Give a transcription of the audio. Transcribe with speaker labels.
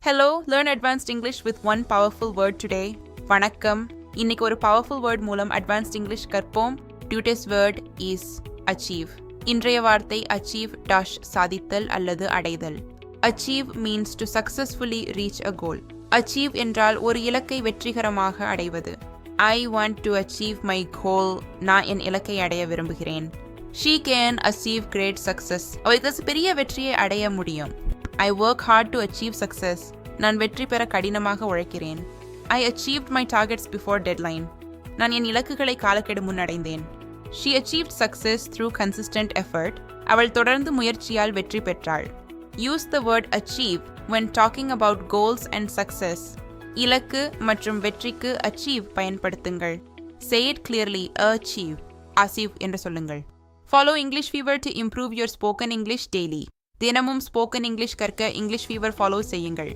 Speaker 1: Hello, learn advanced English with one powerful word today. வணக்கம். இன்னைக்கு ஒரு powerful word மூலம் advanced English கற்போம். Today's word is achieve. இன்றைய வார்த்தை achieve dash சாதித்தல் அல்லது அடைதல். Achieve means to successfully reach a goal. Achieve என்றால் ஒரு இலக்கை வெற்றிகரமாக அடைவது. I want to achieve my goal. நான் என் இலக்கை அடைய விரும்புகிறேன். She can achieve great success. அவளுக்கு பெரிய வெற்றியை அடைய முடியும். I work hard to achieve success. நான் வெற்றி பெற கடினமாக உழைக்கிறேன். I achieved my targets before deadline. நான் என் இலக்குகளை காலக்கெடு முன் அடைந்தேன். She achieved success through consistent effort. அவள் தொடர்ந்து முயற்சியால் வெற்றி பெற்றாள். Use the word achieve when talking about goals and success. இலக்கு மற்றும் வெற்றிக்கு achieve பயன்படுத்துங்கள். Say it clearly, achieve. Achieve என்று சொல்லுங்கள். Follow English Fever to improve your spoken English daily. தினமும் ஸ்போக்கன் இங்கிலீஷ் கற்க இங்கிலீஷ் ஃபீவர் ஃபாலோ செய்யுங்கள்.